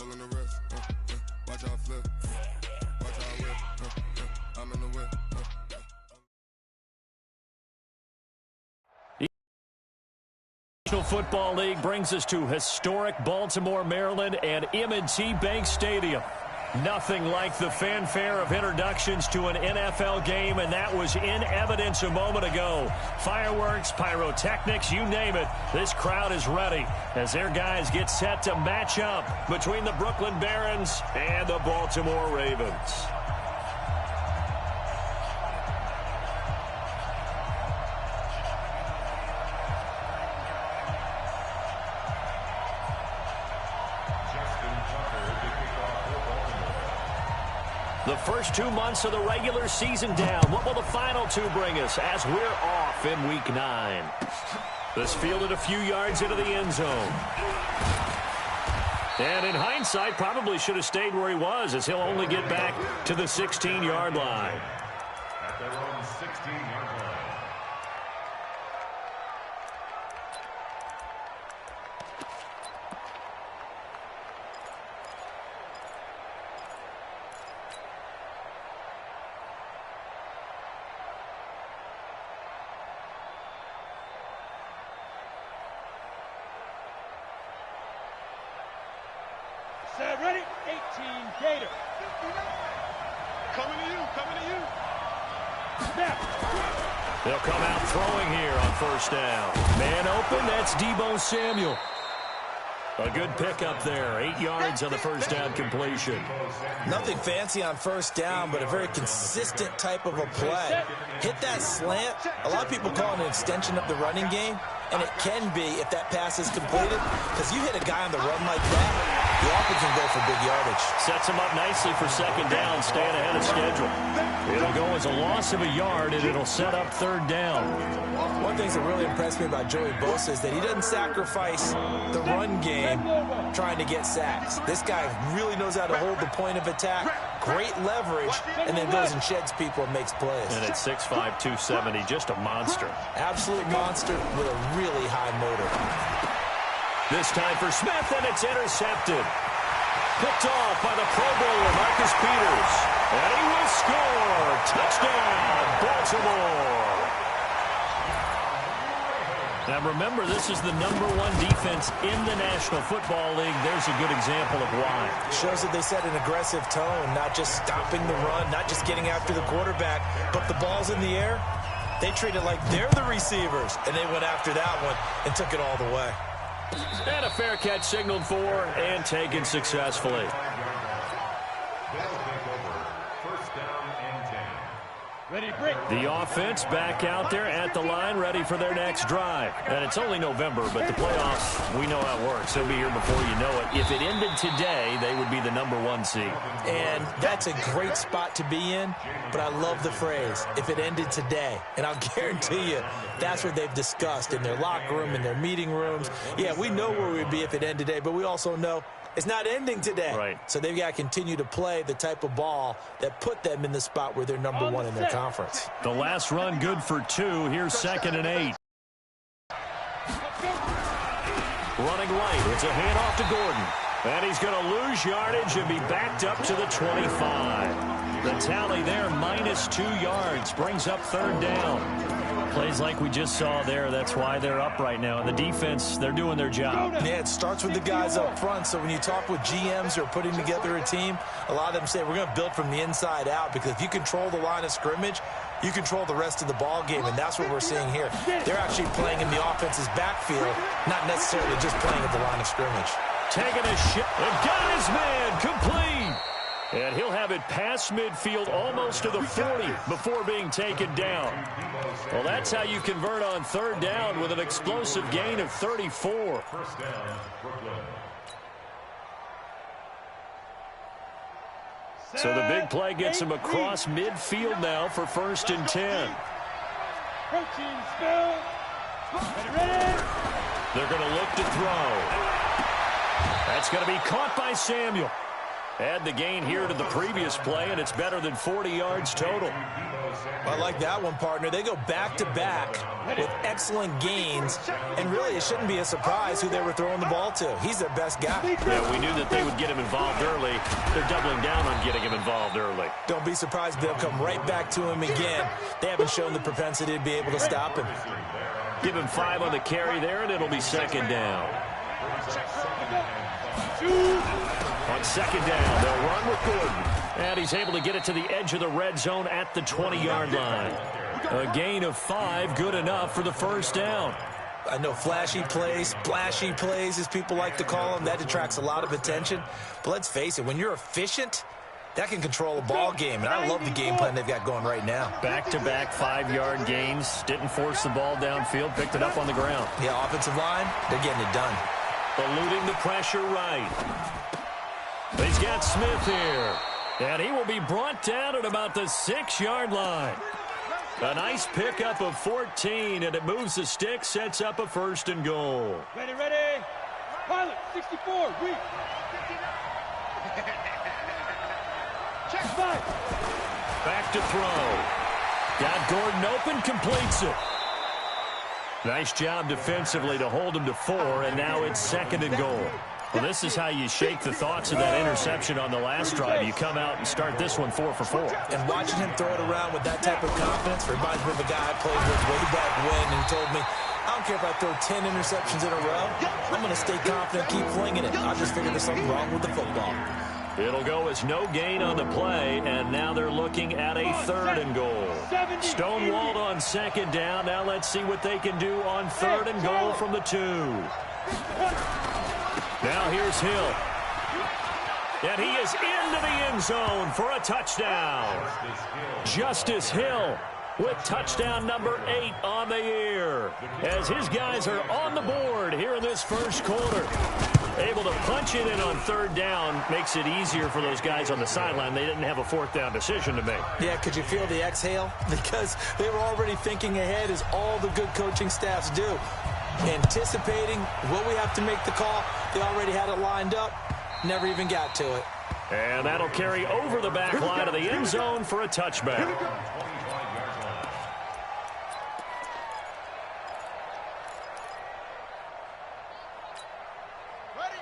all in the rest. Watch out flip. Watch out whip. I'm in the whip. National Football League brings us to historic Baltimore, Maryland, and M&T Bank Stadium. Nothing like the fanfare of introductions to an NFL game, and that was in evidence a moment ago. Fireworks, pyrotechnics, you name it. This crowd is ready as their guys get set to match up between the Brooklyn Barons and the Baltimore Ravens. The first 2 months of the regular season down. What will the final two bring us as we're off in Week 9? This fielded a few yards into the end zone. And in hindsight, probably should have stayed where he was, as he'll only get back to the 16-yard line. At their own 16-yard line. Ready? 18, Gator. Coming to you, coming to you. Snap. They'll come out throwing here on first down. Man open, that's Deebo Samuel. A good pickup there, 8 yards on the first down completion. Nothing fancy on first down, but a very consistent type of a play. Hit that slant. A lot of people call it an extension of the running game, and it can be if that pass is completed, because you hit a guy on the run like that, the offense can go for big yardage. Sets him up nicely for second down, staying ahead of schedule. It'll go as a loss of a yard, and it'll set up third down. One thing that really impressed me about Joey Bosa is that he doesn't sacrifice the run game trying to get sacks. This guy really knows how to hold the point of attack, great leverage, and then goes and sheds people and makes plays. And at 6'5", 270, just a monster. Absolute monster with a really high motor. This time for Smith, and it's intercepted. Picked off by the Pro Bowler, Marcus Peters. And he will score. Touchdown, Baltimore. Now remember, this is the #1 defense in the National Football League. There's a good example of why. Shows that they set an aggressive tone, not just stopping the run, not just getting after the quarterback, but the ball's in the air. They treat it like they're the receivers, and they went after that one and took it all the way. And a fair catch signaled for and taken successfully. Ready, break. The offense back out there at the line, ready for their next drive. And it's only November, but the playoffs, we know how it works. They'll be here before you know it. If it ended today, they would be the #1 seed. And that's a great spot to be in, but I love the phrase, if it ended today. And I'll guarantee you, that's what they've discussed in their locker room, in their meeting rooms. Yeah, we know where we'd be if it ended today, but we also know it's not ending today. Right. So they've got to continue to play the type of ball that put them in the spot where they're #1 in their conference. The last run good for 2. Here's 2nd and 8. Running right. It's a handoff to Gordon. And he's going to lose yardage and be backed up to the 25. The tally there, -2 yards. Brings up third down. Plays like we just saw there. That's why they're up right now. And the defense, they're doing their job. Yeah, it starts with the guys up front. So when you talk with GMs who are putting together a team, a lot of them say we're going to build from the inside out, because if you control the line of scrimmage, you control the rest of the ball game, and that's what we're seeing here. They're actually playing in the offense's backfield, not necessarily just playing at the line of scrimmage. Taking a shot and got his man complete. And he'll have it past midfield almost to the 40 before being taken down. Well, that's how you convert on third down with an explosive gain of 34. First down, Brooklyn. So the big play gets him across midfield now for 1st and 10. Protein spill. Ready. They're going to look to throw. That's going to be caught by Samuel. Add the gain here to the previous play, and it's better than 40 yards total. I like that one, partner. They go back-to-back with excellent gains, and really it shouldn't be a surprise who they were throwing the ball to. He's their best guy. Yeah, we knew that they would get him involved early. They're doubling down on getting him involved early. Don't be surprised they'll come right back to him again. They haven't shown the propensity to be able to stop him. Give him 5 on the carry there, and it'll be second down. On second down, they'll run with Gordon. And he's able to get it to the edge of the red zone at the 20-yard line. A gain of 5, good enough for the first down. I know flashy plays, splashy plays, as people like to call them, that attracts a lot of attention. But let's face it, when you're efficient, that can control a ball game. And I love the game plan they've got going right now. Back-to-back 5-yard gains. Didn't force the ball downfield. Picked it up on the ground. Yeah, offensive line, they're getting it done. Eluding the pressure right. He's got Smith here. And he will be brought down at about the 6-yard line. A nice pickup of 14, and it moves the stick, sets up a 1st and goal. Ready. Pilot, 64, weak. Check 5. Back to throw. Got Gordon open, completes it. Nice job defensively to hold him to 4, and now it's 2nd and goal. Well, this is how you shake the thoughts of that interception on the last drive. You come out and start this one 4 for 4. And watching him throw it around with that type of confidence reminds me of a guy I played with way back when, and he told me, I don't care if I throw 10 interceptions in a row. I'm going to stay confident, keep flinging it. I just figured there's something wrong with the football. It'll go as no gain on the play, and now they're looking at a 3rd and goal. Stonewalled on 2nd down. Now let's see what they can do on 3rd and goal from the 2. Now here's Hill. And he is into the end zone for a touchdown. Justice Hill with touchdown number 8 on the year. As his guys are on the board here in this first quarter. Able to punch it in on 3rd down makes it easier for those guys on the sideline. They didn't have a 4th down decision to make. Yeah, could you feel the exhale? Because they were already thinking ahead, as all the good coaching staffs do. Anticipating what we have to make the call. They already had it lined up. Never even got to it. And that'll carry over the back line of the end zone for a touchback.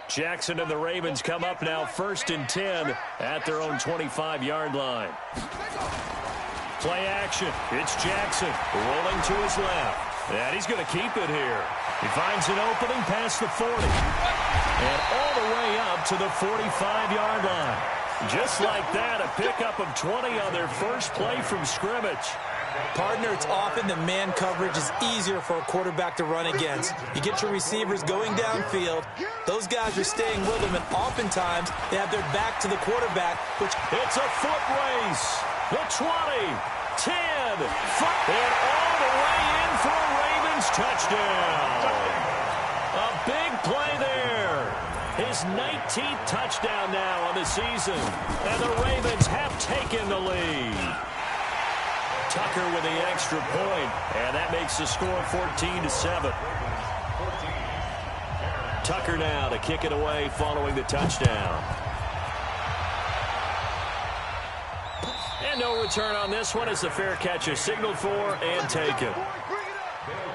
Jackson and the Ravens come up now 1st and 10 at their own 25-yard line. Play action. It's Jackson rolling to his left. And he's going to keep it here. He finds an opening past the 40. And all the way up to the 45-yard line. Just like that, a pickup of 20 on their first play from scrimmage. Partner, it's often that man coverage is easier for a quarterback to run against. You get your receivers going downfield. Those guys are staying with them, and oftentimes they have their back to the quarterback, which... It's a foot race. The 20, 10, 5, and all the way in for a Ravens touchdown. A big play there. His 19th touchdown now on the season, and the Ravens have taken the lead. Tucker with the extra point, and that makes the score 14-7. Tucker now to kick it away following the touchdown. And no return on this one as the fair catch is signaled for and taken. They'll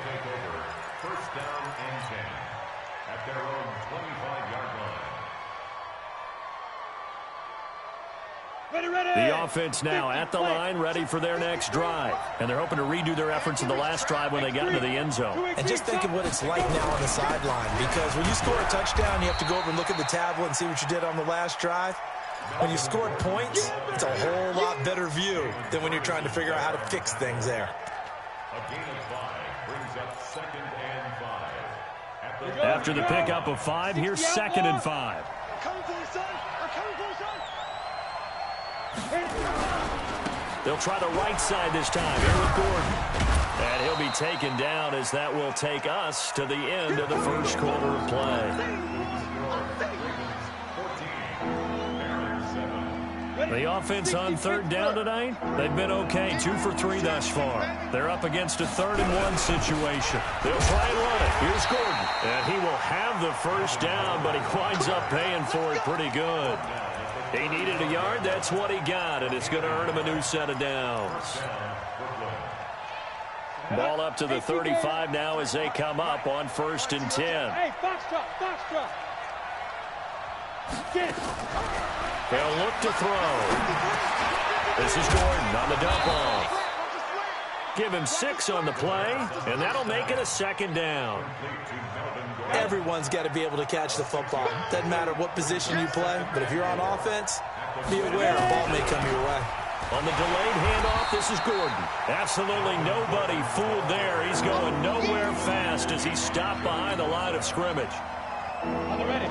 take over 1st down and 10 at their own 25-yard line. The offense now at the line, ready for their next drive. And they're hoping to redo their efforts in the last drive when they got into the end zone. And just think of what it's like now on the sideline, because when you score a touchdown, you have to go over and look at the tablet and see what you did on the last drive. When you scored points, it's a whole lot better view than when you're trying to figure out how to fix things there. A gain of 5 brings up 2nd and 5. After the pickup of 5, here's 2nd and 5. They'll try the right side this time here with Gordon. And he'll be taken down as that will take us to the end of the first quarter of play. The offense on 3rd down tonight, they've been okay, 2 for 3 thus far. They're up against a 3rd and 1 situation. They'll try and run it. Here's Gordon. And he will have the first down, but he winds up paying for it pretty good. He needed a yard. That's what he got, and it's going to earn him a new set of downs. Ball up to the 35 now as they come up on 1st and 10. Hey, box drop. They'll look to throw. This is Gordon on the dump off. Give him 6 on the play, and that'll make it a 2nd down. Everyone's got to be able to catch the football. Doesn't matter what position you play, but if you're on offense, be aware a ball may come your way. On the delayed handoff, this is Gordon. Absolutely nobody fooled there. He's going nowhere fast as he stopped behind the line of scrimmage. On the ready.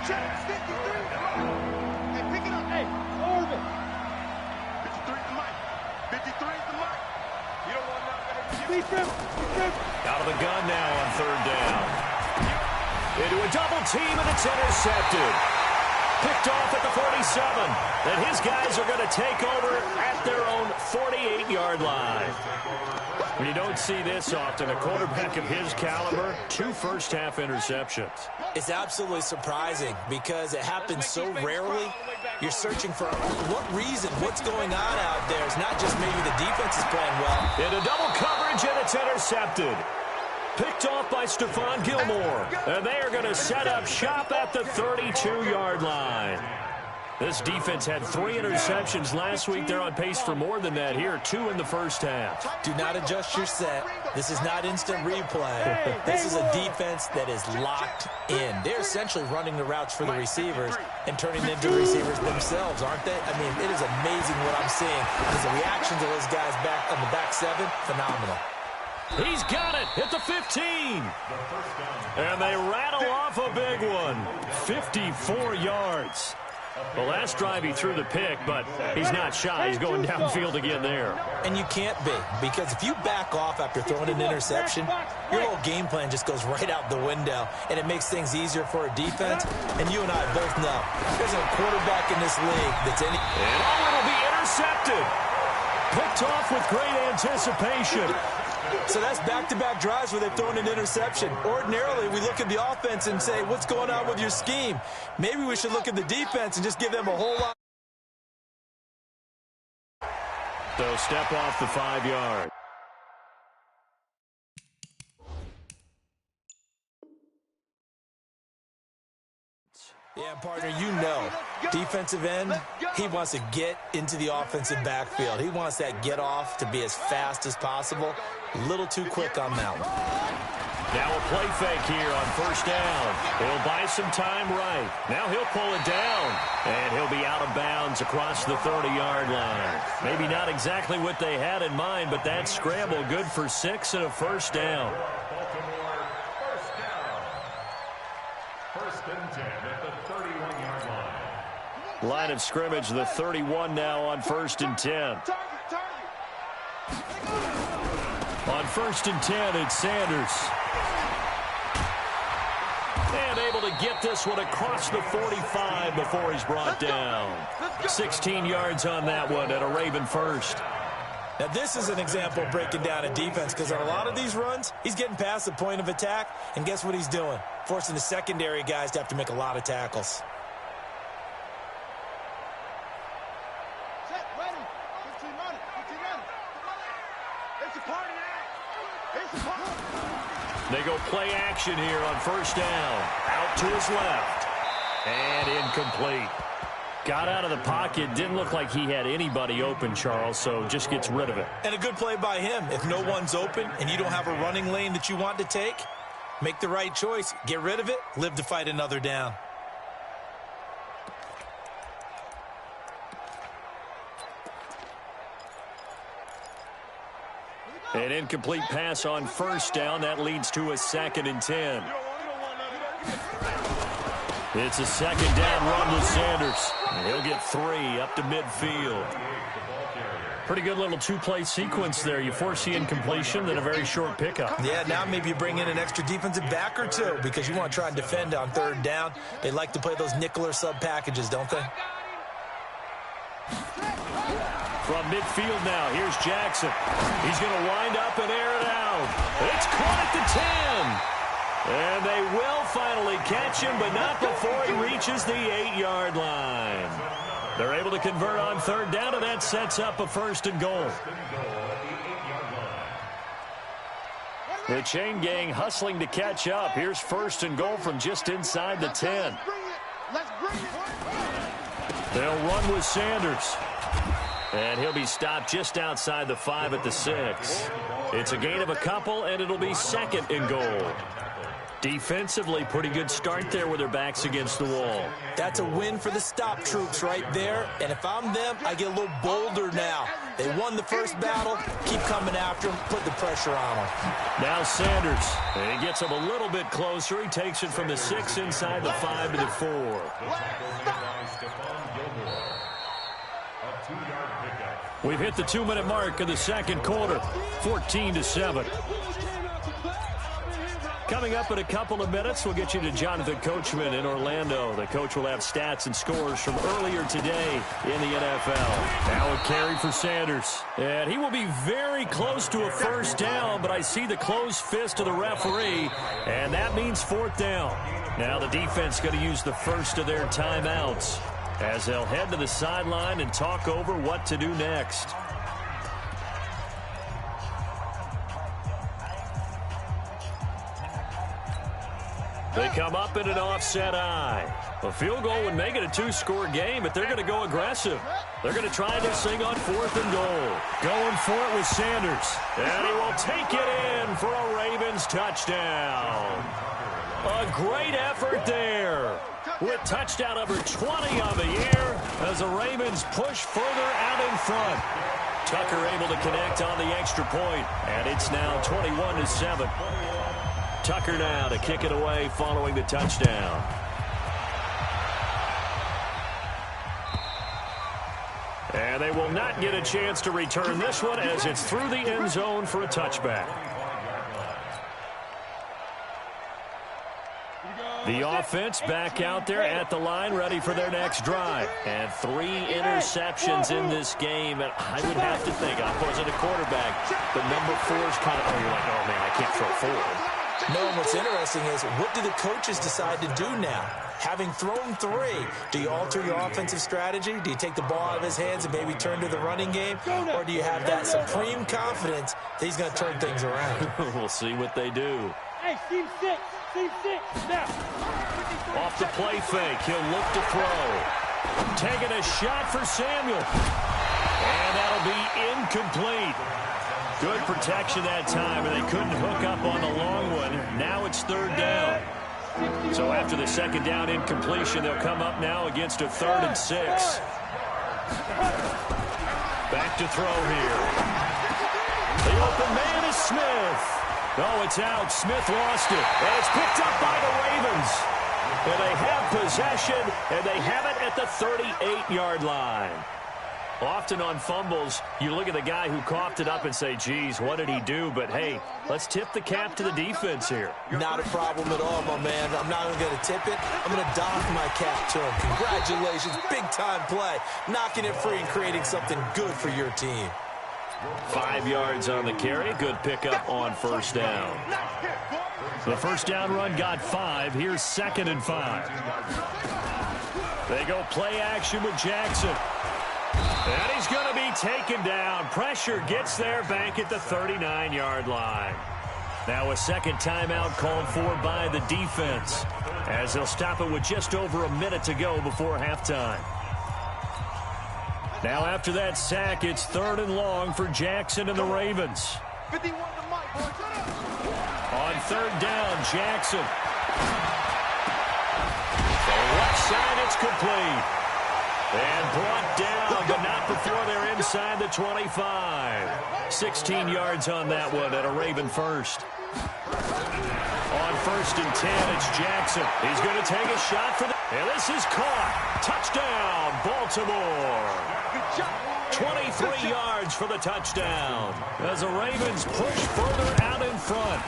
Check, 53. Hey, pick it up. Hey, Orvin. 53 is the mic. 53 is the mic. You don't want nothing. Defense. Out of the gun now on 3rd down. Into a double team, and it's intercepted. Picked off at the 47. And his guys are going to take over at their own 48-yard line. When you don't see this often, a quarterback of his caliber, 2 first-half interceptions. It's absolutely surprising because it happens so rarely. You're searching for what reason, what's going on out there. It's not just maybe the defense is playing well. Into double coverage, and it's intercepted. Picked off by Stephon Gilmore. And they are going to set up shop at the 32-yard line. This defense had 3 interceptions last week. They're on pace for more than that here. 2 in the first half. Do not adjust your set. This is not instant replay. This is a defense that is locked in. They're essentially running the routes for the receivers and turning them into receivers themselves, aren't they? I mean, it is amazing what I'm seeing. Because the reactions of those guys back on the back 7, phenomenal. He's got it at the 15. And they rattle off a big one. 54 yards. The last drive he threw the pick, but he's not shy. He's going downfield again there. And you can't be, because if you back off after throwing an interception, your whole game plan just goes right out the window, and it makes things easier for a defense. And you and I both know there's a quarterback in this league that's any... And it'll be intercepted. Picked off with great anticipation. So that's back-to-back drives where they've thrown an interception. Ordinarily, we look at the offense and say, what's going on with your scheme? Maybe we should look at the defense and just give them a whole lot. They'll step off the 5-yard. Yeah, partner, you know, defensive end, he wants to get into the offensive backfield. He wants that get off to be as fast as possible. A little too quick on that one. Now a play fake here on 1st down. He'll buy some time right. Now he'll pull it down, and he'll be out of bounds across the 30-yard line. Maybe not exactly what they had in mind, but that scramble good for 6 and a 1st down. Line of scrimmage, the 31 now on 1st and 10. On 1st and 10, it's Sanders. And able to get this one across the 45 before he's brought down. 16 yards on that one at a Raven first. Now, this is an example of breaking down a defense, because on a lot of these runs, he's getting past the point of attack, and guess what he's doing? Forcing the secondary guys to have to make a lot of tackles. They go play action here on 1st down. Out to his left. And incomplete. Got out of the pocket. Didn't look like he had anybody open, Charles, so just gets rid of it. And a good play by him. If no one's open and you don't have a running lane that you want to take, make the right choice. Get rid of it. Live to fight another down. An incomplete pass on 1st down. That leads to a 2nd and 10. It's a 2nd down run with Sanders. And he'll get 3 up to midfield. Pretty good little 2-play sequence there. You force the incompletion, then a very short pickup. Yeah, now maybe you bring in an extra defensive back or 2 because you want to try and defend on 3rd down. They like to play those nickel or sub packages, don't they? From midfield now, here's Jackson. He's going to wind up and air it out. It's caught at the 10. And they will finally catch him, but not before he reaches the 8-yard line. They're able to convert on third down, and that sets up a 1st and goal. The chain gang hustling to catch up. Here's 1st and goal from just inside the 10. They'll run with Sanders. And he'll be stopped just outside the 5 at the 6. It's a gain of a couple, and it'll be 2nd and goal. Defensively, pretty good start there with their backs against the wall. That's a win for the stop troops right there. And if I'm them, I get a little bolder now. They won the first battle. Keep coming after them. Put the pressure on them. Now Sanders. And he gets him a little bit closer. He takes it from the 6 inside the 5 to the 4. We've hit the 2-minute mark of the 2nd quarter. 14-7. Coming up in a couple of minutes, we'll get you to Jonathan Coachman in Orlando. The coach will have stats and scores from earlier today in the NFL. Now a carry for Sanders. And he will be very close to a 1st down, but I see the closed fist of the referee, and that means 4th down. Now the defense going to use the first of their timeouts as they'll head to the sideline and talk over what to do next. They come up in an offset eye. A field goal would make it a 2-score game, but they're going to go aggressive. They're going to try this thing on 4th and goal. Going for it with Sanders. And he will take it in for a Ravens touchdown. A great effort there, with touchdown number 20 on the year as the Ravens push further out in front. Tucker able to connect on the extra point, and it's now 21-7. Tucker now to kick it away following the touchdown. And they will not get a chance to return this one as it's through the end zone for a touchback. The offense back out there at the line, ready for their next drive. And 3 interceptions in this game. And I would have to think, I wasn't a quarterback, but number 4 is kind of, you're like, oh, man, I can't throw 4. No, and what's interesting is, what do the coaches decide to do now? Having thrown 3, do you alter your offensive strategy? Do you take the ball out of his hands and maybe turn to the running game? Or do you have that supreme confidence that he's going to turn things around? We'll see what they do. Hey, team 6, now. Off the play fake, he'll look to throw. Taking a shot for Samuel. And that'll be incomplete. Good protection that time, and they couldn't hook up on the long one. Now it's 3rd down. So after the 2nd down incompletion, they'll come up now against a 3rd and 6. Back to throw here. The open man is Smith. Oh, it's out. Smith lost it. And it's picked up by the Ravens. And they have possession, and they have it at the 38-yard line. Often on fumbles, you look at the guy who coughed it up and say, geez, what did he do? But, hey, let's tip the cap to the defense here. Not a problem at all, my man. I'm not even going to tip it. I'm going to doff my cap to him. Congratulations. Big-time play. Knocking it free and creating something good for your team. 5 yards on the carry. Good pickup on 1st down. The 1st down run got 5. Here's 2nd and 5. They go play action with Jackson. And he's going to be taken down. Pressure gets there back at the 39-yard line. Now a 2nd timeout called for by the defense, as they'll stop it with just over a minute to go before halftime. Now after that sack, it's 3rd and long for Jackson and the Ravens. On 3rd down, Jackson. The left side, it's complete. And brought down, but not before they're inside the 25. 16 yards on that one at a Raven first. On 1st and 10, it's Jackson. He's going to take a shot for the... And this is caught. Touchdown, Baltimore. 23 yards for the touchdown as the Ravens push further out in front.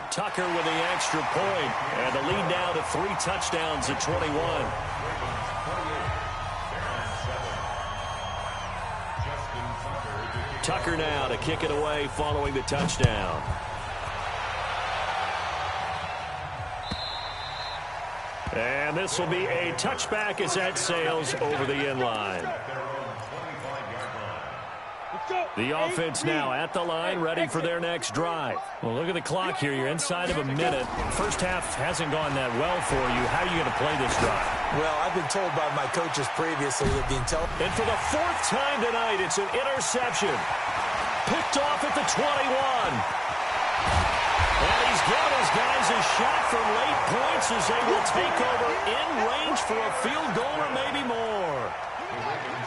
Tucker with the extra point, and the lead now to 3 touchdowns at 21. Tucker now to kick it away following the touchdown. And this will be a touchback as that sails over the end line. The offense now at the line, ready for their next drive. Well, look at the clock here. You're inside of a minute. First half hasn't gone that well for you. How are you going to play this drive? Well, I've been told by my coaches previously that the intelligence... And for the fourth time tonight, it's an interception. Picked off at the 21. And he's given his guys a shot from late points as they will take over in range for a field goal or maybe more.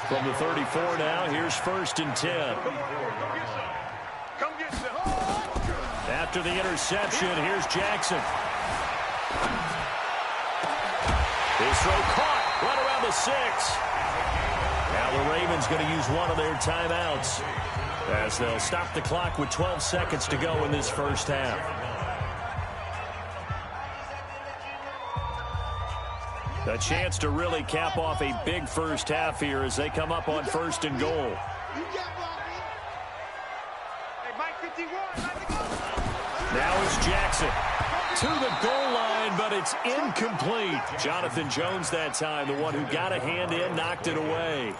From the 34 now, here's 1st and 10. After the interception, here's Jackson. His throw caught right around the 6. Now the Ravens going to use one of their timeouts as they'll stop the clock with 12 seconds to go in this first half. A chance to really cap off a big first half here as they come up on 1st and goal. Now it's Jackson to the goal line, but it's incomplete. Jonathan Jones that time, the one who got a hand in, knocked it away.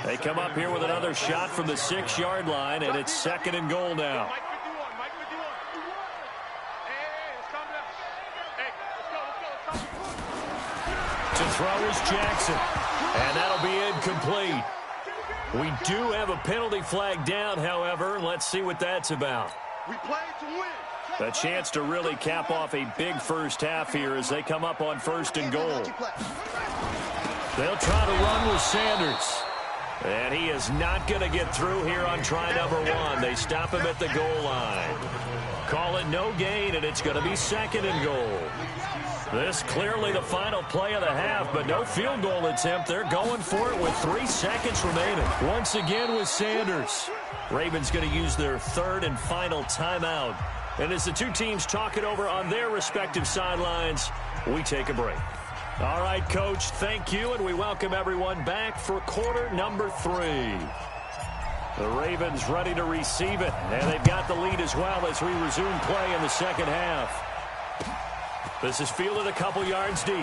They come up here with another shot from the 6-yard line, and it's 2nd and goal now. To throw is Jackson, and that'll be incomplete. We do have a penalty flag down, however. Let's see what that's about. We play to win. A chance to really cap off a big first half here as they come up on 1st and goal. They'll try to run with Sanders. And he is not going to get through here on try number 1. They stop him at the goal line. Call it no gain, and it's going to be 2nd and goal. This clearly the final play of the half, but no field goal attempt. They're going for it with 3 seconds remaining. Once again with Sanders. Ravens going to use their 3rd and final timeout. And as the two teams talk it over on their respective sidelines, we take a break. All right, Coach, thank you, and we welcome everyone back for quarter number 3. The Ravens ready to receive it, and they've got the lead as well as we resume play in the second half. This is fielded a couple yards deep.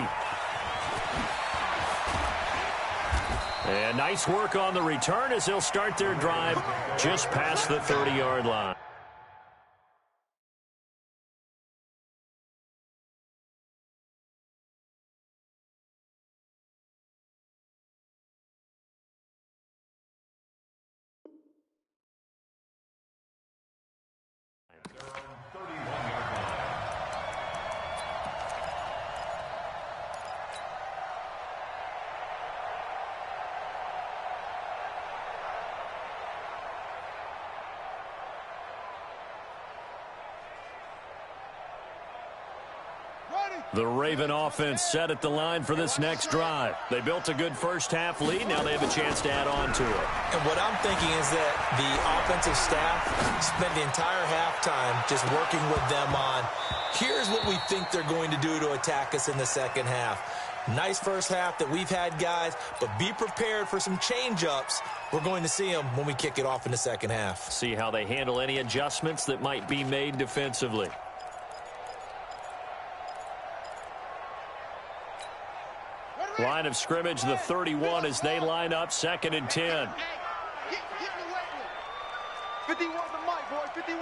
And nice work on the return as they'll start their drive just past the 30-yard line. The Raven offense set at the line for this next drive. They built a good first half lead. Now they have a chance to add on to it. And what I'm thinking is that the offensive staff spent the entire halftime just working with them on, here's what we think they're going to do to attack us in the second half. Nice first half that we've had, guys, but be prepared for some change-ups. We're going to see them when we kick it off in the second half. See how they handle any adjustments that might be made defensively. Line of scrimmage, the 31 as they line up, 2nd and 10. 51 the mic, boy, 51.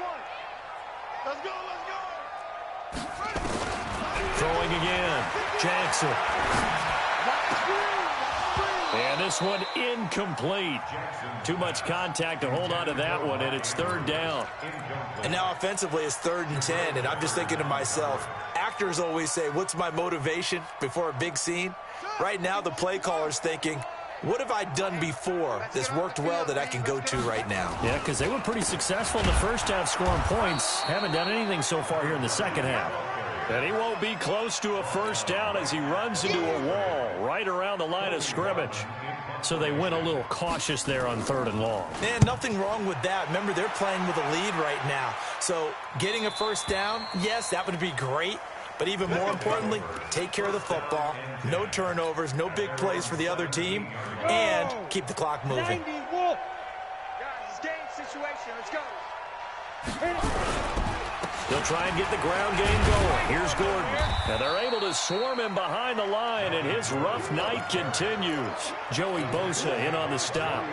Let's go, let's go. Throwing again, Jackson. And this one incomplete. Too much contact to hold on to that one, and it's 3rd down. And now offensively it's 3rd and 10, and I'm just thinking to myself, actors always say, what's my motivation before a big scene? Right now the play caller's thinking, what have I done before that's worked well that I can go to right now? Yeah, because they were pretty successful in the first half scoring points. Haven't done anything so far here in the second half. And he won't be close to a first down as he runs into a wall right around the line of scrimmage. So they went a little cautious there on 3rd and long. Man, nothing wrong with that. Remember, they're playing with a lead right now. So getting a first down, yes, that would be great. But even more importantly, take care of the football. No turnovers, no big plays for the other team, and keep the clock moving. Guys, it's game situation. Let's go. They'll try and get the ground game going. Here's Gordon. And they're able to swarm him behind the line, and his rough night continues. Joey Bosa in on the stop.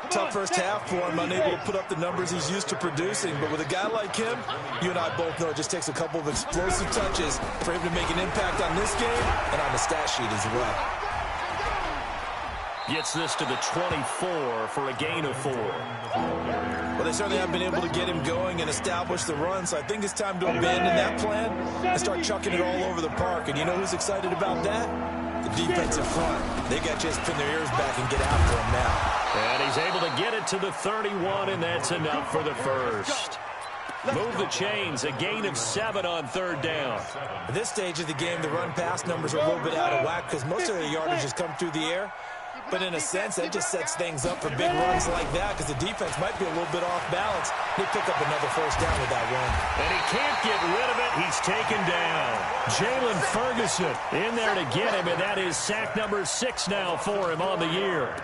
Tough first half for him, unable to put up the numbers he's used to producing. But with a guy like him, you and I both know it just takes a couple of explosive touches for him to make an impact on this game and on the stat sheet as well. Gets this to the 24 for a gain of 4. Well, they certainly haven't been able to get him going and establish the run, so I think it's time to abandon that plan and start chucking it all over the park. And you know who's excited about that? The defensive front. They got to just pin their ears back and get after him now. And he's able to get it to the 31, and that's enough for the first. Move the chains, a gain of 7 on third down. At this stage of the game, the run-pass numbers are a little bit out of whack because most of the yardage has come through the air. But in a sense, that just sets things up for big runs like that because the defense might be a little bit off balance. They pick up another first down with that run. And he can't get rid of it. He's taken down. Jalen Ferguson in there to get him, and that is sack number 6 now for him on the year.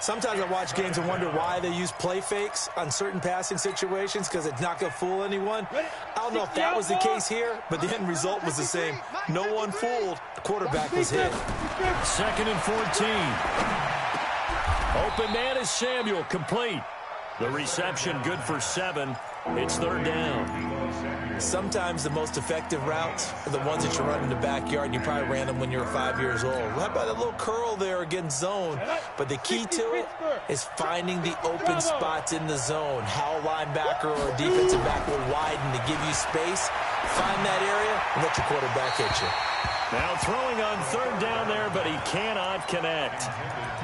Sometimes I watch games and wonder why they use play fakes on certain passing situations because it's not going to fool anyone. I don't know if that was the case here, but the end result was the same. No one fooled. The quarterback was hit. 2nd and 14. Open man is Samuel, complete. The reception good for 7. It's third down. Sometimes the most effective routes are the ones that you run in the backyard, and you probably ran them when you were 5 years old. How about a little curl there against zone? But the key to it is finding the open spots in the zone. How a linebacker or a defensive back will widen to give you space. Find that area and let your quarterback hit you. Now throwing on third down there, but he cannot connect.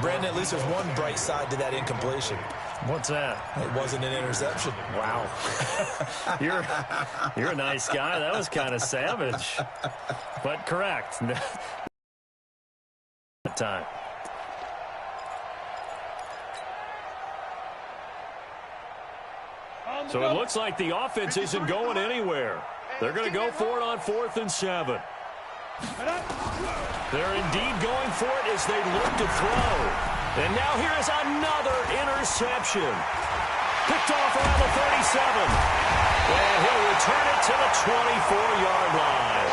Brandon, at least there's one bright side to that incompletion. What's that? It wasn't an interception. Wow. You're a nice guy. That was kind of savage. But correct. Time. So it looks like the offense isn't going anywhere. They're going to go for it on 4th and 7. They're indeed going for it as they look to throw. And now here is another interception. Picked off around the 37. And he'll return it to the 24-yard line.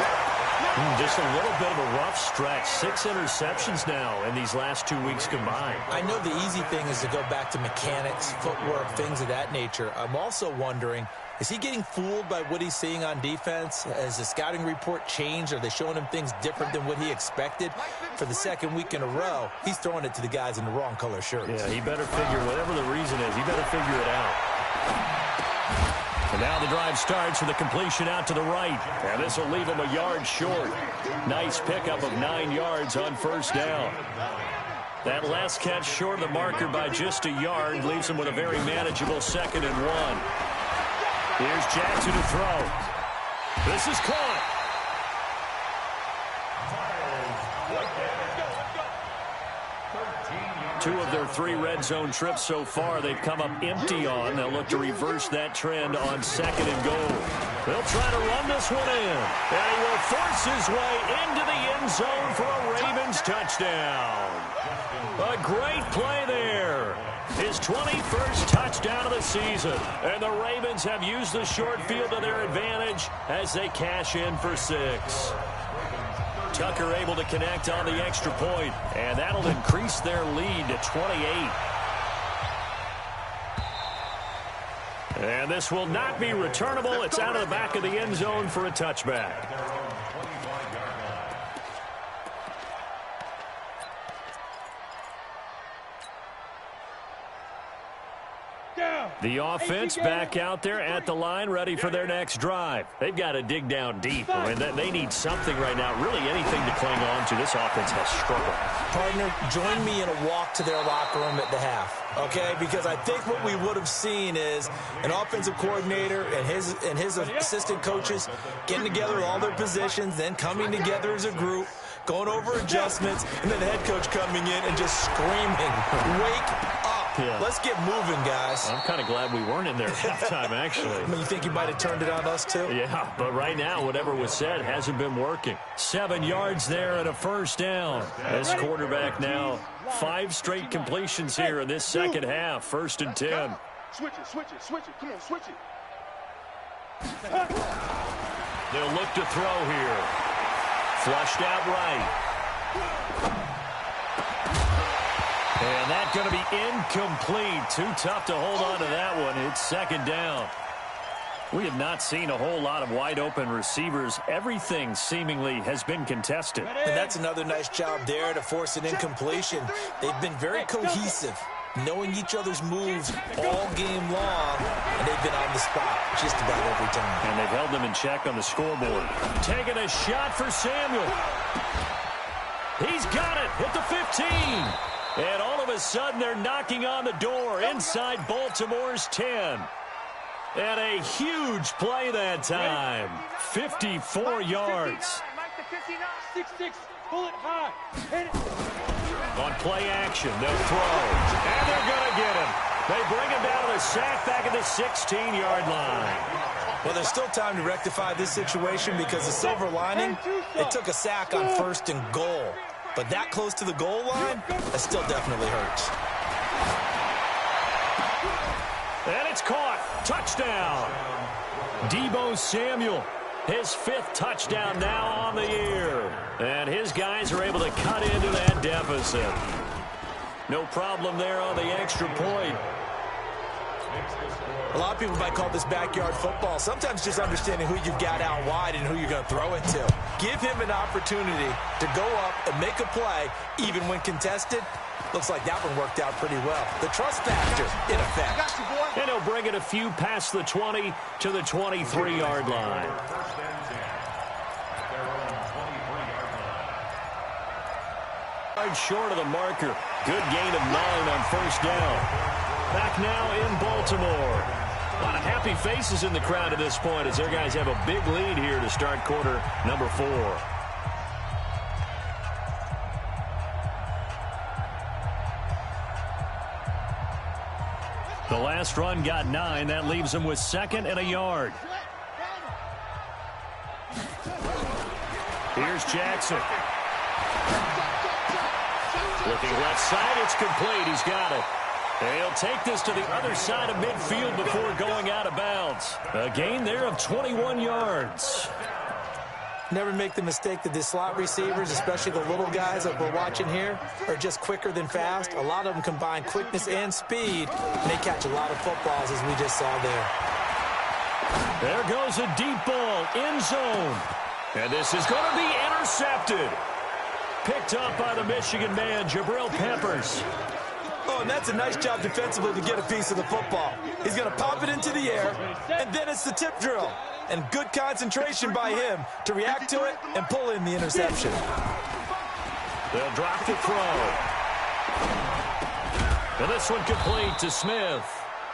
Just a little bit of a rough stretch. 6 interceptions now in these last 2 weeks combined. I know the easy thing is to go back to mechanics, footwork, things of that nature. I'm also wondering, is he getting fooled by what he's seeing on defense? Has the scouting report changed? Are they showing him things different than what he expected? For the second week in a row, he's throwing it to the guys in the wrong color shirts. Yeah, he better figure, whatever the reason is, he better figure it out. And now the drive starts with a completion out to the right. And this will leave him a yard short. Nice pickup of 9 yards on first down. That last catch short of the marker by just a yard leaves him with a very manageable 2nd and 1. Here's Jackson to throw. This is caught. Two of their 3 red zone trips so far they've come up empty on. They'll look to reverse that trend on 2nd and goal. They'll try to run this one in. And he will force his way into the end zone for a Ravens touchdown. A great play there. His 21st touchdown of the season. And the Ravens have used the short field to their advantage as they cash in for 6. Tucker able to connect on the extra point, and that'll increase their lead to 28. And this will not be returnable. It's out of the back of the end zone for a touchback. The offense back out there at the line, ready for their next drive. They've got to dig down deep. I mean, they need something right now, really anything to cling on to. This offense has struggled. Partner, join me in a walk to their locker room at the half, okay? Because I think what we would have seen is an offensive coordinator and his assistant coaches getting together with all their positions, then coming together as a group, going over adjustments, and then the head coach coming in and just screaming, wake up. Yeah. Let's get moving, guys. I'm kind of glad we weren't in there at halftime, actually. I mean, you think you might have turned it on us, too? Yeah, but right now, whatever was said hasn't been working. 7 yards there and a first down. This quarterback now 5 straight completions here in this second half. 1st and 10. Switch it. Come on, switch it. They'll look to throw here. Flushed out right. And that's going to be incomplete. Too tough to hold on to that one. It's second down. We have not seen a whole lot of wide-open receivers. Everything seemingly has been contested. And that's another nice job there to force an incompletion. They've been very cohesive, knowing each other's moves all game long, and they've been on the spot just about every time. And they've held them in check on the scoreboard. Taking a shot for Samuel. He's got it at the 15. And all of a sudden, they're knocking on the door inside Baltimore's 10. And a huge play that time. 54 yards. On play action, they'll throw. And they're going to get him. They bring him down to the sack back at the 16-yard line. Well, there's still time to rectify this situation because the silver lining, it took a sack on 1st and goal. But that close to the goal line, that still definitely hurts. And it's caught. Touchdown. Deebo Samuel, his 5th touchdown now on the year. And his guys are able to cut into that deficit. No problem there on the extra point. A lot of people might call this backyard football. Sometimes just understanding who you've got out wide and who you're going to throw it to. Give him an opportunity to go up and make a play, even when contested. Looks like that one worked out pretty well. The trust factor, in effect. And he'll bring it a few past the 20 to the 23-yard line. Short of the marker. Good gain of 9 on 1st down. Back now in Baltimore. A lot of happy faces in the crowd at this point as their guys have a big lead here to start quarter number 4. The last run got 9. That leaves them with 2nd and a yard. Here's Jackson. Looking left side, it's complete. He's got it. And he'll take this to the other side of midfield before going out of bounds. A gain there of 21 yards. Never make the mistake that the slot receivers, especially the little guys that we're watching here, are just quicker than fast. A lot of them combine quickness and speed, and they catch a lot of footballs, as we just saw there. There goes a deep ball, end zone. And this is going to be intercepted. Picked up by the Michigan man, Jabril Peppers. Oh, and that's a nice job defensively to get a piece of the football. He's going to pop it into the air, and then it's the tip drill. And good concentration by him to react to it and pull in the interception. They'll drop the throw. And this one complete to Smith.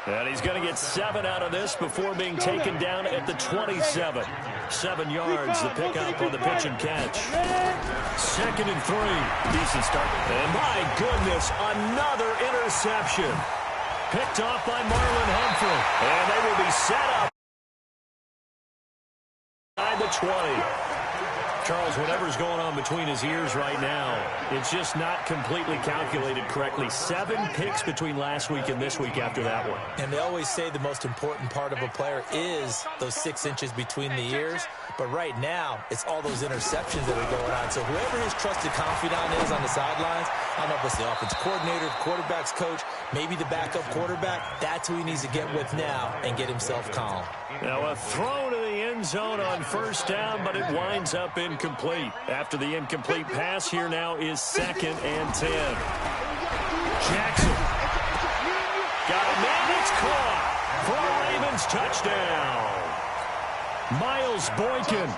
And he's going to get 7 out of this before being taken down at the 27. 7 yards, the pickup on the pitch and catch. 2nd and 3. Decent start. And my goodness, another interception. Picked off by Marlon Humphrey. And they will be set up by the 20. Charles, whatever's going on between his ears right now, it's just not completely calculated correctly. 7 picks between last week and this week after that one. And they always say the most important part of a player is those 6 inches between the ears. But right now, it's all those interceptions that are going on. So whoever his trusted confidant is on the sidelines, I don't know if it's the offensive coordinator, the quarterback's coach, maybe the backup quarterback, that's who he needs to get with now and get himself calm. Now a throw to the end zone on 1st down, but it winds up incomplete. After the incomplete pass, here now is 2nd and 10. Jackson. Got a man, it's caught for a Ravens touchdown. Miles Boykin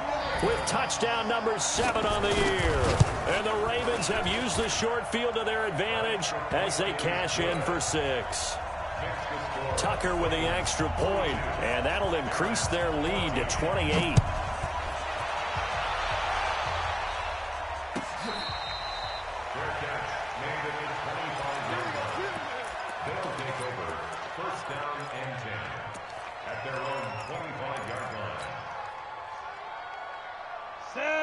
with touchdown number 7 on the year. And the Ravens have used the short field to their advantage as they cash in for 6. Tucker with the extra point, and that'll increase their lead to 28.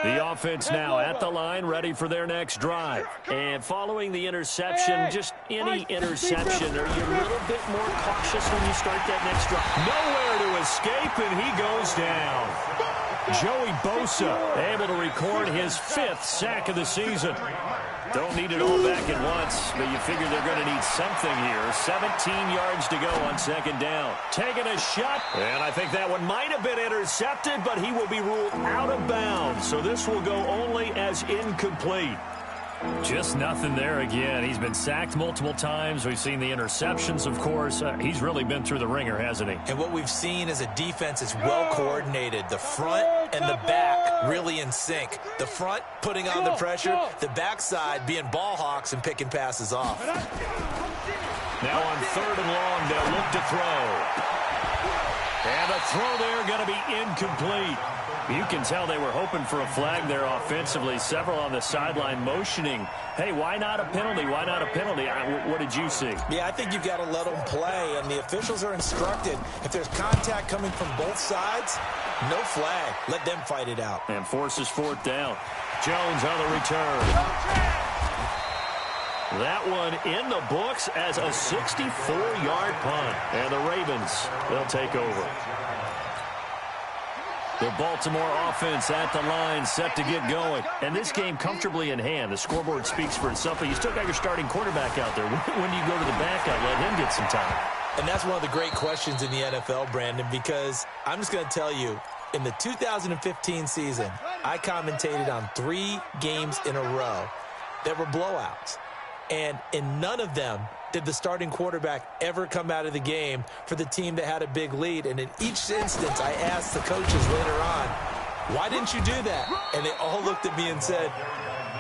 The offense now at the line, ready for their next drive. And following the interception, just any interception, are you a little bit more cautious when you start that next drive? Nowhere to escape, and he goes down. Joey Bosa able to record his 5th sack of the season. Don't need it all back at once, but you figure they're going to need something here. 17 yards to go on 2nd down. Taking a shot, and I think that one might have been intercepted, but he will be ruled out of bounds. So this will go only as incomplete. Just nothing there again. He's been sacked multiple times. We've seen the interceptions, of course. He's really been through the ringer, hasn't he? And what we've seen is a defense that's well coordinated. The front and the back really in sync. The front putting on the pressure, the backside being ball hawks and picking passes off. Now on 3rd and long, they'll look to throw. And the throw there going to be incomplete. You can tell they were hoping for a flag there offensively. Several on the sideline motioning, hey, why not a penalty? Why not a penalty? What did you see? Yeah, I think you've got to let them play, and the officials are instructed. If there's contact coming from both sides, no flag. Let them fight it out. And forces 4th down. Jones on the return. That one in the books as a 64-yard punt. And the Ravens, they'll take over. The Baltimore offense at the line, set to get going. And this game comfortably in hand. The scoreboard speaks for itself, but you still got your starting quarterback out there. When do you go to the backup? Let him get some time. And that's one of the great questions in the NFL, Brandon, because I'm just going to tell you, in the 2015 season, I commentated on 3 games in a row that were blowouts. And in none of them did the starting quarterback ever come out of the game for the team that had a big lead. And in each instance, I asked the coaches later on, why didn't you do that? And they all looked at me and said,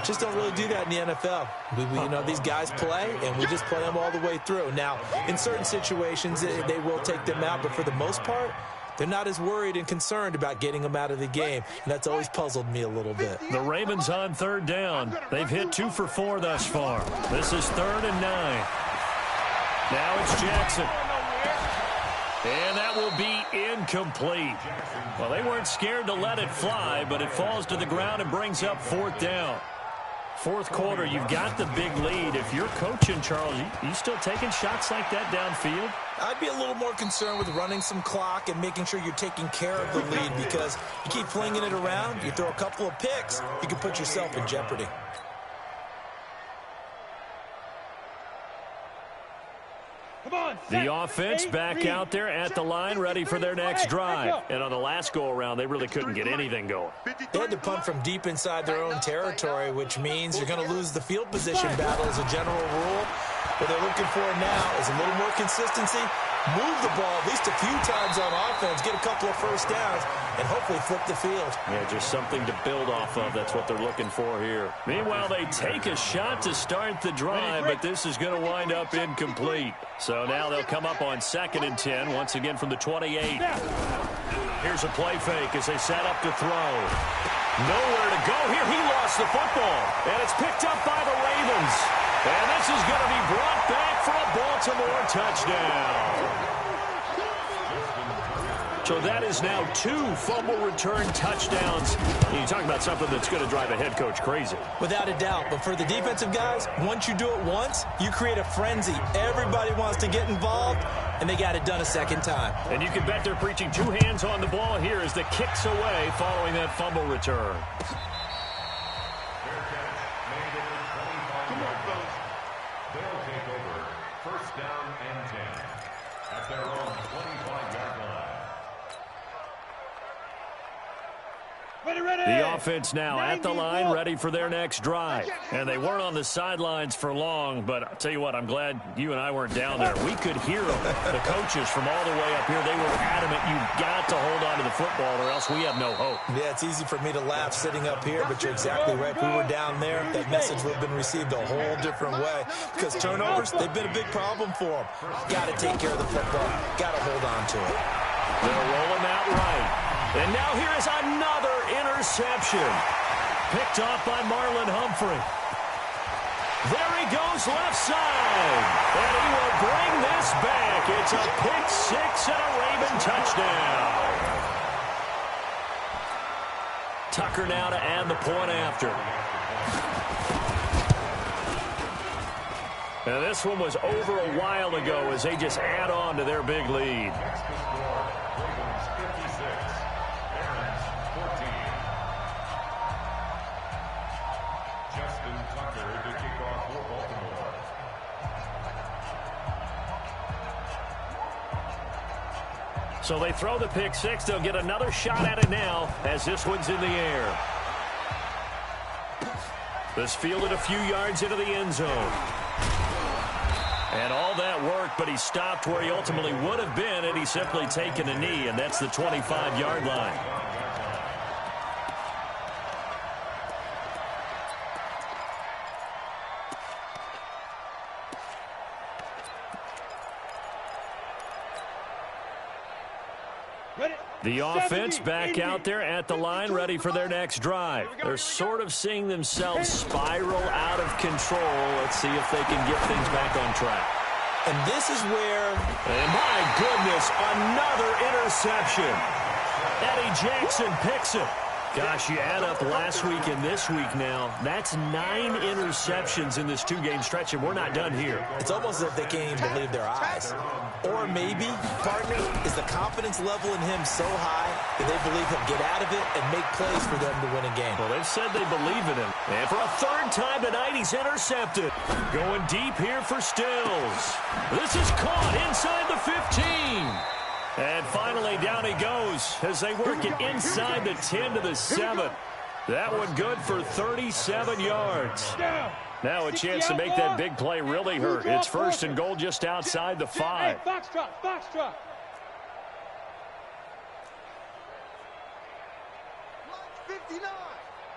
just don't really do that in the NFL. You know, these guys play, and we just play them all the way through. Now, in certain situations, they will take them out, but for the most part, they're not as worried and concerned about getting them out of the game, and that's always puzzled me a little bit. The Ravens on 3rd down. They've hit 2 for 4 thus far. This is 3rd and 9. Now it's Jackson. And that will be incomplete. Well, they weren't scared to let it fly, but it falls to the ground and brings up 4th down. 4th quarter, you've got the big lead. If you're coaching, Charles, you still taking shots like that downfield? I'd be a little more concerned with running some clock and making sure you're taking care of the lead, because you keep flinging it around, you throw a couple of picks, you can put yourself in jeopardy. The offense back out there at the line, ready for their next drive. And on the last go-around, they really couldn't get anything going. They had to punt from deep inside their own territory, which means you're going to lose the field position battle as a general rule. What they're looking for now is a little more consistency, move the ball at least a few times on offense, get a couple of first downs, and hopefully flip the field. Yeah, just something to build off of. That's what they're looking for here. Meanwhile, they take a shot to start the drive, but this is going to wind up incomplete. So now they'll come up on 2nd and 10, once again from the 28. Here's a play fake as they set up to throw. Nowhere to go here. He lost the football, and it's picked up by the Ravens. And this is going to be brought back for a Baltimore touchdown. So that is now 2 fumble return touchdowns. You talk about something that's going to drive a head coach crazy. Without a doubt. But for the defensive guys, once you do it once, you create a frenzy. Everybody wants to get involved, and they got it done a second time. And you can bet they're preaching 2 hands on the ball here as the kick's away following that fumble return. They'll take over 1st down and 10 at their own 25-yard line. The offense now at the line, ready for their next drive. And they weren't on the sidelines for long, but I'll tell you what, I'm glad you and I weren't down there. We could hear them. The coaches from all the way up here, they were adamant, you've got to hold on to the football or else we have no hope. Yeah, it's easy for me to laugh sitting up here, but you're exactly right. If we were down there, that message would have been received a whole different way. Because turnovers, they've been a big problem for them. Got to take care of the football. Got to hold on to it. They're rolling that right. And now here is another interception. Picked off by Marlon Humphrey. There he goes left side. And he will bring this back. It's a pick 6 and a Raven touchdown. Tucker now to add the point after. And this one was over a while ago as they just add on to their big lead. Next to score, Ravens 56, Barons 14. Justin Tucker to kick off for Baltimore. So they throw the pick six. They'll get another shot at it now as this one's in the air. This fielded a few yards into the end zone. And all that work, but he stopped where he ultimately would have been had he simply taken a knee, and that's the 25-yard line. The offense back out there at the line, ready for their next drive. They're sort of seeing themselves spiral out of control. Let's see if they can get things back on track. And this is where... And my goodness, another interception. Eddie Jackson picks it. Gosh, you add up last week and this week now, that's 9 interceptions in this two-game stretch, and we're not done here. It's almost as if they can't even believe their eyes. Or maybe, partner, is the confidence level in him so high that they believe he'll get out of it and make plays for them to win a game. Well, they've said they believe in him. And for a third time tonight, he's intercepted. Going deep here for Stills. This is caught inside the 15. And finally, down he goes as they work it inside the 10 to the 7. That one good for 37 yards. Now a chance to make that big play really hurt. It's first and goal just outside the 5. Foxtrot.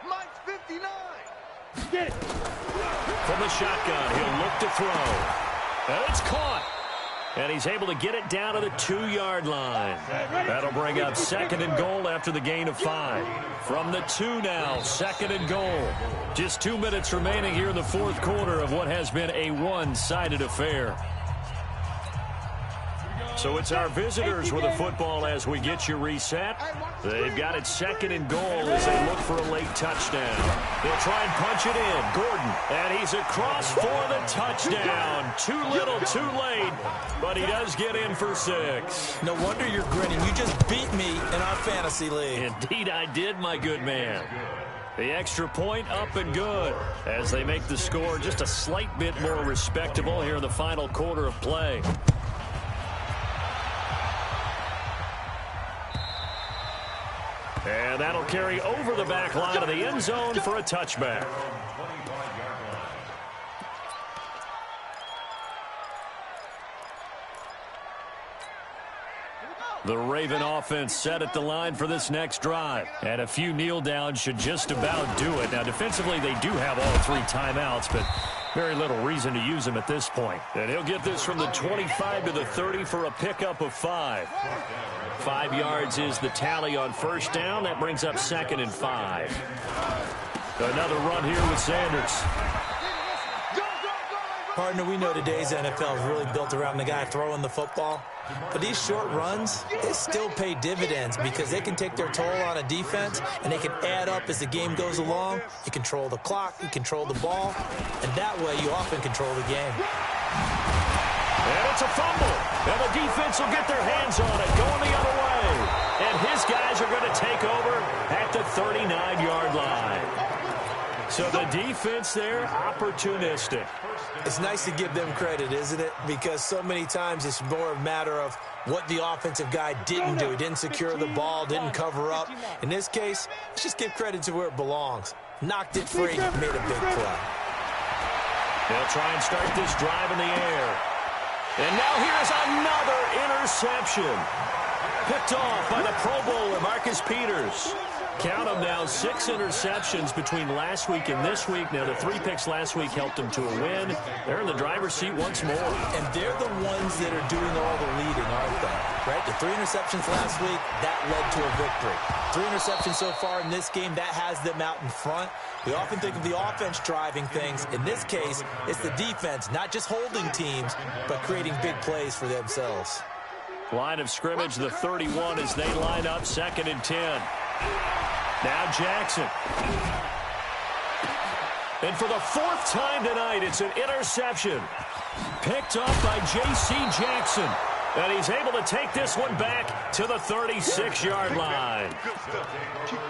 Mike's 59. Get it. From the shotgun, he'll look to throw. And it's caught. And he's able to get it down to the 2-yard line. That'll bring up second and goal after the gain of 5. From the 2 now, second and goal. Just 2 minutes remaining here in the fourth quarter of what has been a one-sided affair. So it's our visitors with the football as we get you reset. They've got it second and goal as they look for a late touchdown. They'll try and punch it in. Gordon, and he's across for the touchdown. Too little, too late, but he does get in for 6. No wonder you're grinning. You just beat me in our fantasy league. Indeed I did, my good man. The extra point up and good as they make the score just a slight bit more respectable here in the final quarter of play. And that'll carry over the back line of the end zone for a touchback. The Raven offense set at the line for this next drive. And a few kneel downs should just about do it. Now, defensively, they do have all 3 timeouts, but very little reason to use them at this point. And he'll get this from the 25 to the 30 for a pickup of 5. 5 yards is the tally on first down. That brings up second and 5. Another run here with Sanders. Partner, we know today's NFL is really built around the guy throwing the football. But these short runs, they still pay dividends because they can take their toll on a defense and they can add up as the game goes along. You control the clock, you control the ball, and that way you often control the game. And it's a fumble. And the defense will get their hands on it, going the other way. And his guys are going to take over at the 39-yard line. So the defense there, opportunistic. It's nice to give them credit, isn't it? Because so many times it's more a matter of what the offensive guy didn't do. He didn't secure the ball, didn't cover up. In this case, let's just give credit to where it belongs. Knocked it free, made a big play. They'll try and start this drive in the air. And now here's another interception. Picked off by the Pro Bowler, Marcus Peters. Count them now, 6 interceptions between last week and this week. Now, the 3 picks last week helped them to a win. They're in the driver's seat once more. And they're the ones that are doing all the leading, aren't they? Right? The 3 interceptions last week, that led to a victory. 3 interceptions so far in this game, that has them out in front. We often think of the offense driving things. In this case, it's the defense, not just holding teams, but creating big plays for themselves. Line of scrimmage, the 31 as they line up, second and 10. Now Jackson. And for the fourth time tonight, it's an interception. Picked up by J.C. Jackson. And he's able to take this one back to the 36-yard line.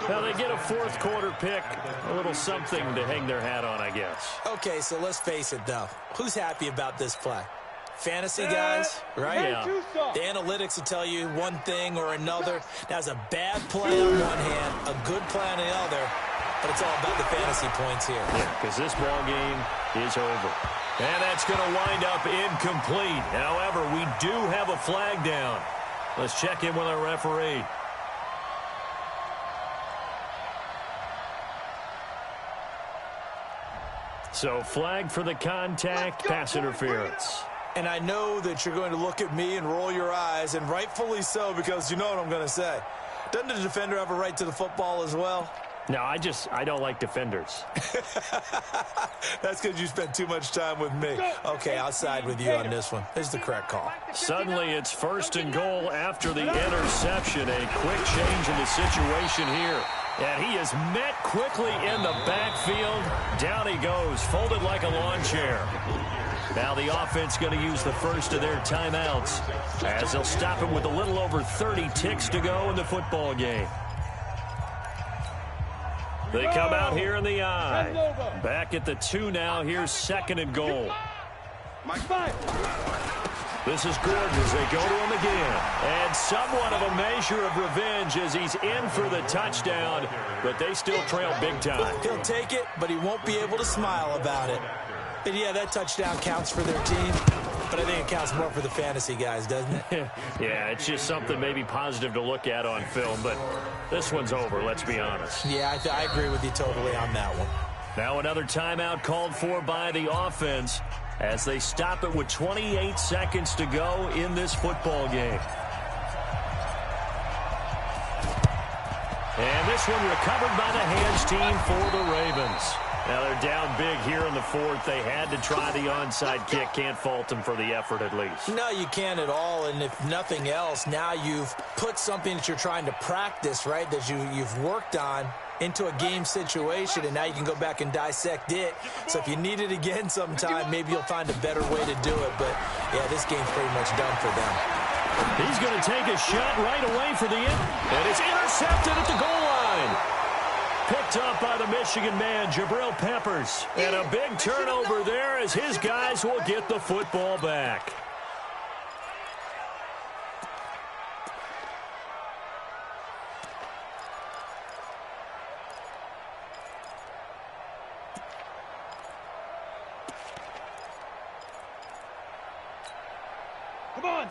Now they get a fourth quarter pick. A little something to hang their hat on, I guess. Okay, so let's face it, though. Who's happy about this play? Fantasy guys, right? Yeah. The analytics will tell you one thing or another. That's a bad play on one hand, a good play on the other, but it's all about the fantasy points here. Yeah, because this ball game is over. And that's going to wind up incomplete. However, we do have a flag down. Let's check in with our referee. So flag for the contact, pass interference. And I know that you're going to look at me and roll your eyes, and rightfully so, because you know what I'm going to say. Doesn't the defender have a right to the football as well? No, I don't like defenders. That's because you spent too much time with me. Okay, I'll side with you on this one. This is the correct call. Suddenly, it's first and goal after the interception. A quick change in the situation here. And he is met quickly in the backfield. Down he goes, folded like a lawn chair. Now the offense going to use the first of their timeouts as they'll stop him with a little over 30 ticks to go in the football game. They come out here in the I. Back at the 2 now. Here's second and goal. This is Gordon as they go to him again. And somewhat of a measure of revenge as he's in for the touchdown, but they still trail big time. He'll take it, but he won't be able to smile about it. And yeah, that touchdown counts for their team, but I think it counts more for the fantasy guys, doesn't it? Yeah, it's just something maybe positive to look at on film, but this one's over, let's be honest. Yeah, I agree with you totally on that one. Now another timeout called for by the offense as they stop it with 28 seconds to go in this football game. And this one recovered by the hands team for the Ravens. Now they're down big here in the fourth. They had to try the onside kick. Can't fault them for the effort at least. No, you can't at all. And if nothing else, now you've put something that you're trying to practice, right, that you've worked on into a game situation, and now you can go back and dissect it. So if you need it again sometime, maybe you'll find a better way to do it. But, yeah, this game's pretty much done for them. He's going to take a shot right away for the end. And it's intercepted at the goal line. Picked up by the Michigan man, Jabril Peppers. And a big turnover there as his guys will get the football back.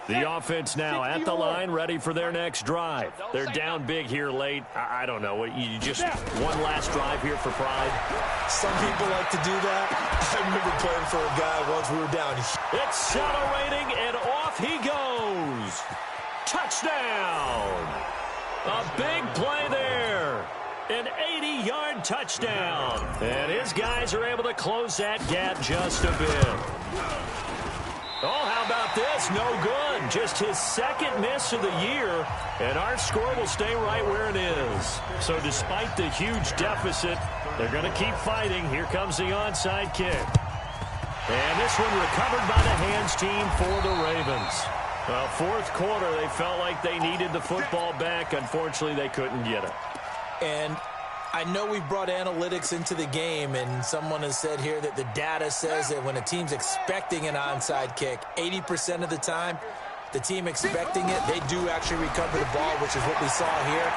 The offense now at the line, ready for their next drive. They're down big here late. I don't know. You just one last drive here for pride? Some people like to do that. I remember playing for a guy once we were down. Accelerating, and off he goes. Touchdown. A big play there. An 80-yard touchdown. And his guys are able to close that gap just a bit. Oh, how about this? No good. Just his second miss of the year, and our score will stay right where it is. So despite the huge deficit, they're going to keep fighting. Here comes the onside kick. And this one recovered by the hands team for the Ravens. Well, fourth quarter, they felt like they needed the football back. Unfortunately, they couldn't get it. And I know we've brought analytics into the game, and someone has said here that the data says that when a team's expecting an onside kick, 80% of the time, the team expecting it, they do actually recover the ball, which is what we saw here.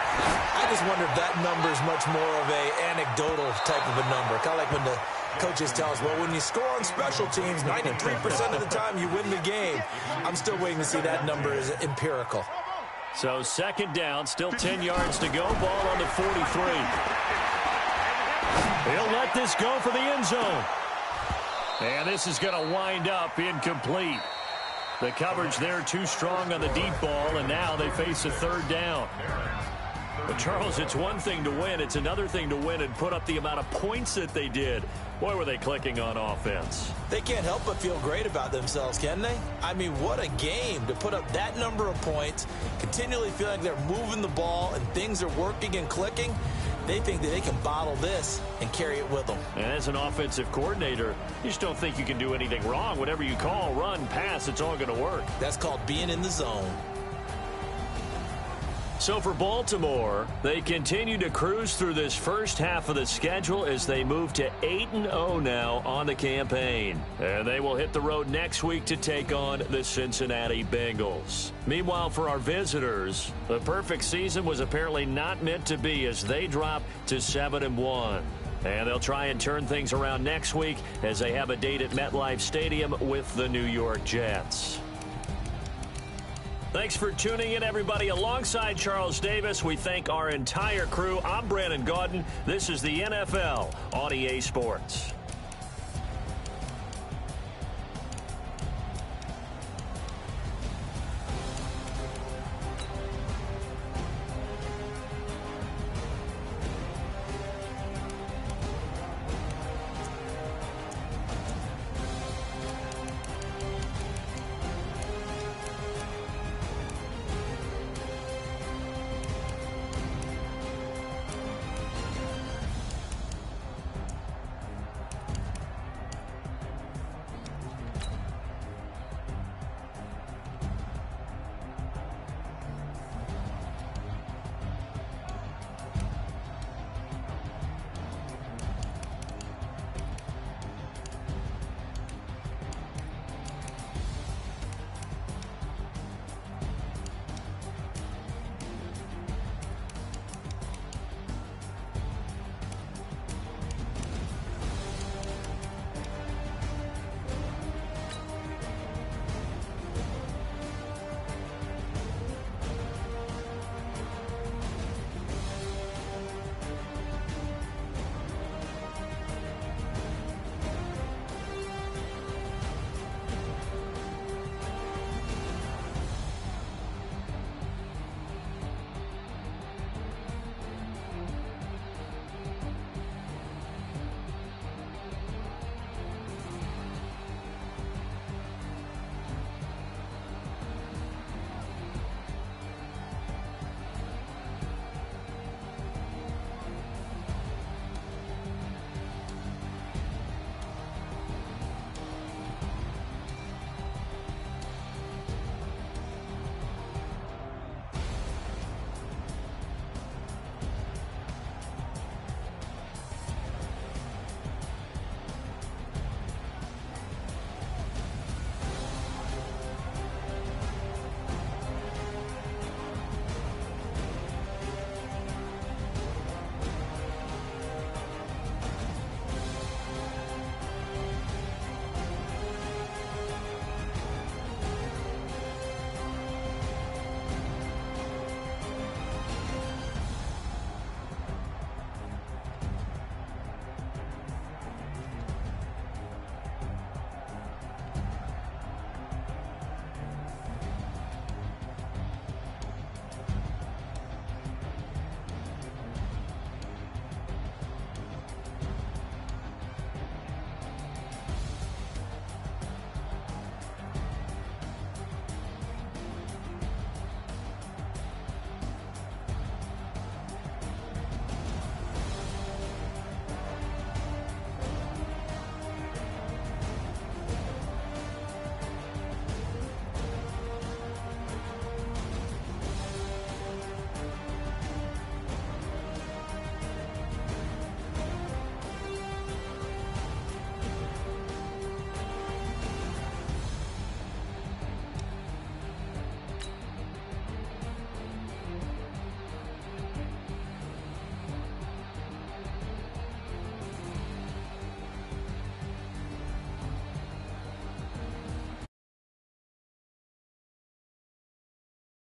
I just wonder if that number is much more of a anecdotal type of a number. Kind of like when the coaches tell us, well, when you score on special teams, 93% of the time you win the game. I'm still waiting to see that number is empirical. So second down, still 10 yards to go. Ball on the 43. He'll let this go for the end zone. And this is going to wind up incomplete. The coverage there too strong on the deep ball, and now they face a third down. But, Charles, it's one thing to win. It's another thing to win and put up the amount of points that they did. Boy, were they clicking on offense. They can't help but feel great about themselves, can they? I mean, what a game to put up that number of points, continually feeling like they're moving the ball and things are working and clicking. They think that they can bottle this and carry it with them. And as an offensive coordinator, you just don't think you can do anything wrong. Whatever you call, run, pass, it's all going to work. That's called being in the zone. So for Baltimore, they continue to cruise through this first half of the schedule as they move to 8-0 now on the campaign. And they will hit the road next week to take on the Cincinnati Bengals. Meanwhile, for our visitors, the perfect season was apparently not meant to be as they drop to 7-1. And they'll try and turn things around next week as they have a date at MetLife Stadium with the New York Jets. Thanks for tuning in, everybody. Alongside Charles Davis, we thank our entire crew. I'm Brandon Gaudin. This is the NFL on EA Sports.